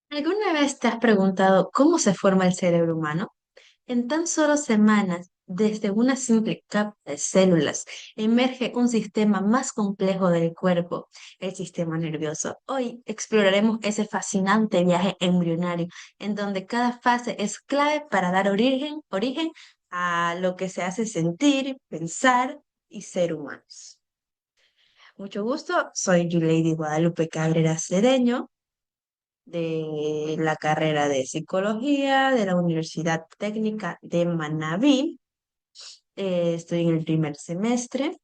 ¿Alguna vez te has preguntado cómo se forma el cerebro humano? En tan solo semanas, desde una simple capa de células, emerge un sistema más complejo del cuerpo, el sistema nervioso. Hoy exploraremos ese fascinante viaje embrionario, en donde cada fase es clave para dar origen a lo que se hace sentir, pensar y ser humanos. Mucho gusto, soy Yuleidi Guadalupe Cabrera Cedeño de la carrera de psicología de la Universidad Técnica de Manabí. Estoy en el primer semestre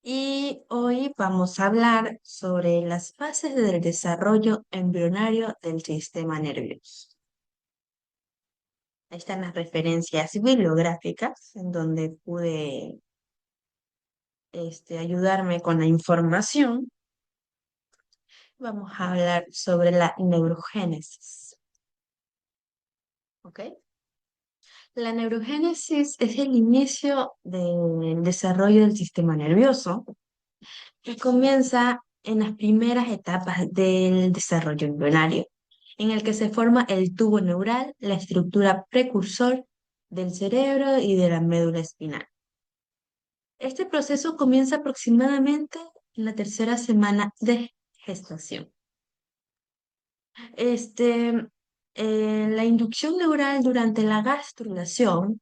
y hoy vamos a hablar sobre las fases del desarrollo embrionario del sistema nervioso. Ahí están las referencias bibliográficas en donde pude ayudarme con la información. Vamos a hablar sobre la neurogénesis. ¿Ok? La neurogénesis es el inicio del desarrollo del sistema nervioso y comienza en las primeras etapas del desarrollo embrionario, en el que se forma el tubo neural, la estructura precursor del cerebro y de la médula espinal. Este proceso comienza aproximadamente en la tercera semana de gestación. La inducción neural durante la gastrulación.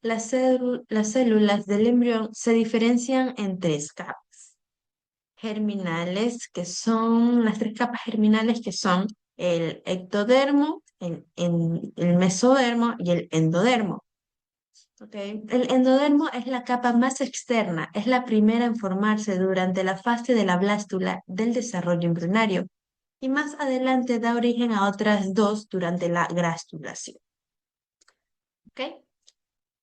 Las células del embrión se diferencian en tres capas germinales, que son las tres capas germinales que son el ectodermo, el mesodermo y el endodermo. ¿Ok? El endodermo es la capa más externa, es la primera en formarse durante la fase de la blástula del desarrollo embrionario y más adelante da origen a otras dos durante la gastrulación. ¿Ok?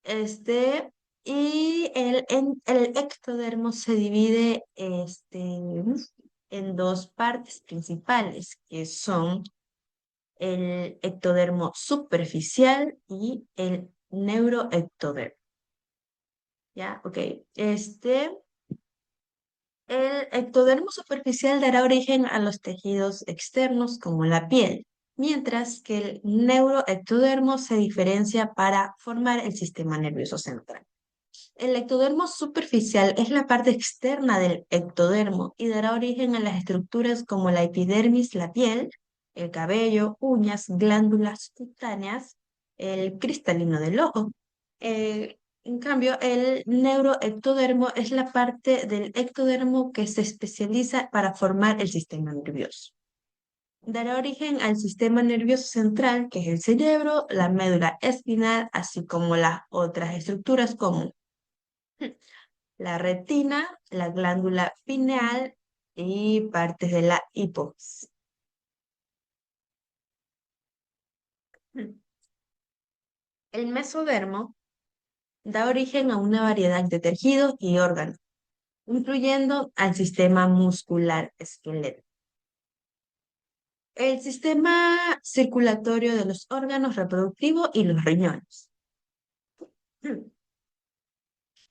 Este, el ectodermo se divide en dos partes principales, que son el ectodermo superficial y el neuroectodermo. ¿Ya? Ok. El ectodermo superficial dará origen a los tejidos externos como la piel, mientras que el neuroectodermo se diferencia para formar el sistema nervioso central. El ectodermo superficial es la parte externa del ectodermo y dará origen a las estructuras como la epidermis, la piel, el cabello, uñas, glándulas cutáneas, el cristalino del ojo. En cambio, el neuroectodermo es la parte del ectodermo que se especializa para formar el sistema nervioso. Dará origen al sistema nervioso central, que es el cerebro, la médula espinal, así como las otras estructuras como la retina, la glándula pineal y partes de la hipófisis. El mesodermo da origen a una variedad de tejidos y órganos, incluyendo al sistema muscular esquelético. El sistema circulatorio de los órganos reproductivos y los riñones.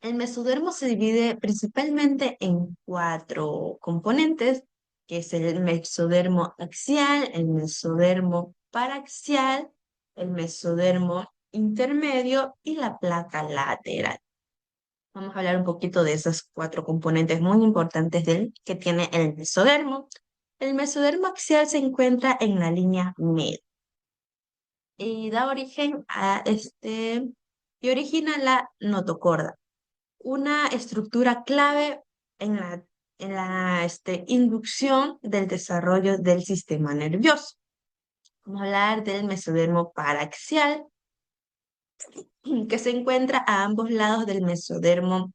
El mesodermo se divide principalmente en cuatro componentes, que es el mesodermo axial, el mesodermo paraxial, el mesodermo intermedio y la placa lateral. Vamos a hablar un poquito de esas cuatro componentes muy importantes que tiene el mesodermo. El mesodermo axial se encuentra en la línea media y da origen a y origina la notocorda, una estructura clave en la inducción del desarrollo del sistema nervioso. Vamos a hablar del mesodermo paraxial, que se encuentra a ambos lados del mesodermo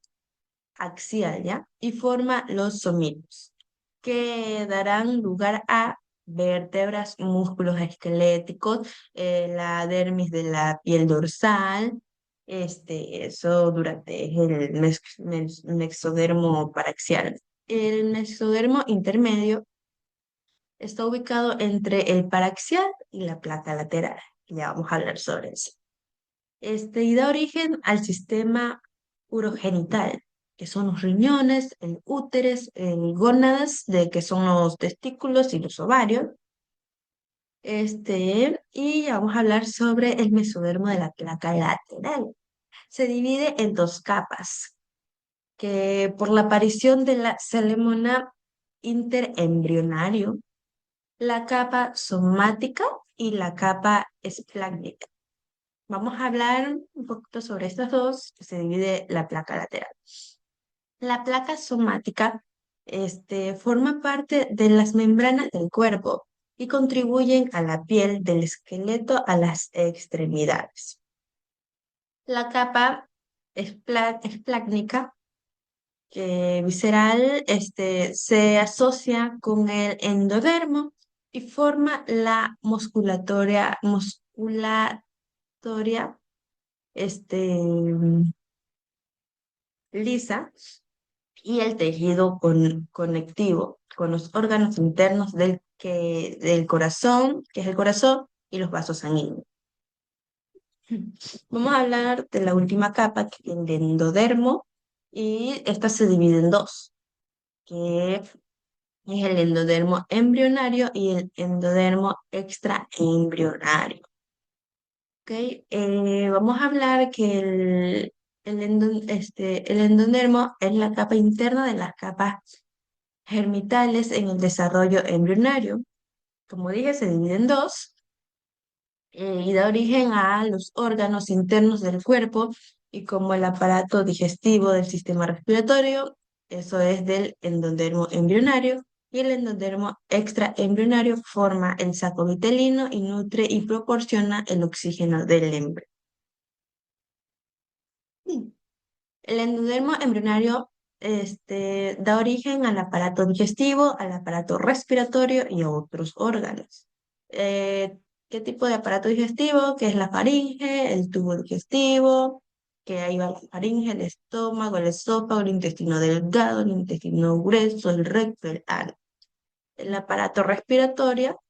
axial, ¿ya? Y forma los somitos, que darán lugar a vértebras, músculos esqueléticos, la dermis de la piel dorsal, eso durante el mesodermo paraxial. El mesodermo intermedio está ubicado entre el paraxial y la placa lateral. Ya vamos a hablar sobre eso. Y da origen al sistema urogenital, que son los riñones, el úteres, el gónadas, que son los testículos y los ovarios. Y vamos a hablar sobre el mesodermo de la placa lateral. Se divide en dos capas, que por la aparición de la celemona interembrionario, la capa somática y la capa esplácnica. Vamos a hablar un poquito sobre estas dos, que se divide la placa lateral. La placa somática, forma parte de las membranas del cuerpo y contribuyen a la piel del esqueleto a las extremidades. La capa esplácnica visceral, se asocia con el endodermo y forma la musculatoria, este, lisa y el tejido conectivo con los órganos internos del corazón, que es el corazón, y los vasos sanguíneos. Vamos a hablar de la última capa, que es el endodermo, y esta se divide en dos, que es el endodermo embrionario y el endodermo extraembrionario. ¿Ok? Vamos a hablar que el endodermo es la capa interna de las capas germinales en el desarrollo embrionario. Como dije, se divide en dos y da origen a los órganos internos del cuerpo y como el aparato digestivo del sistema respiratorio, eso es del endodermo embrionario, y el endodermo extraembrionario forma el saco vitelino y nutre y proporciona el oxígeno del embrión. El endodermo embrionario da origen al aparato digestivo, al aparato respiratorio y a otros órganos. ¿Qué tipo de aparato digestivo? Que es la faringe, el tubo digestivo, que ahí va la faringe, el estómago, el esófago, el intestino delgado, el intestino grueso, el recto, el ano. El aparato respiratorio,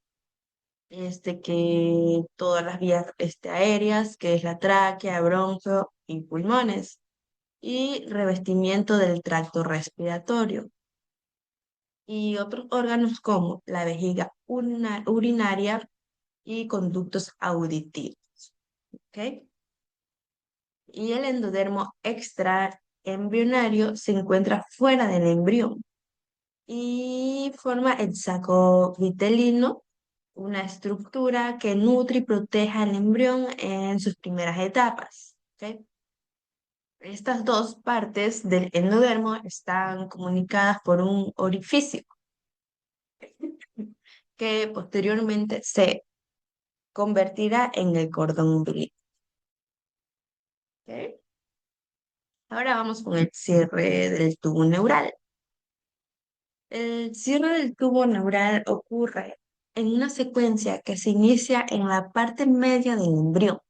que todas las vías aéreas, que es la tráquea, bronquio y pulmones y revestimiento del tracto respiratorio. Y otros órganos como la vejiga urinaria y conductos auditivos. ¿Ok? Y el endodermo extraembrionario se encuentra fuera del embrión y forma el saco vitelino, una estructura que nutre y protege al embrión en sus primeras etapas. ¿Ok? Estas dos partes del endodermo están comunicadas por un orificio que posteriormente se convertirá en el cordón umbilical. ¿Ok? Ahora vamos con el cierre del tubo neural. El cierre del tubo neural ocurre en una secuencia que se inicia en la parte media del embrión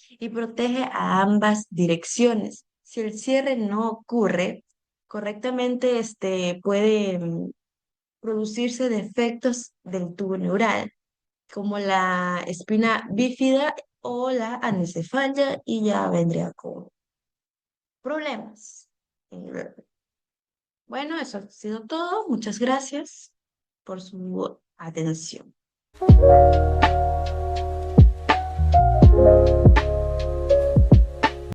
y protege a ambas direcciones. Si el cierre no ocurre correctamente, puede producirse defectos del tubo neural, como la espina bífida o la anencefalia, y ya vendría con problemas. Bueno, eso ha sido todo. Muchas gracias por su atención.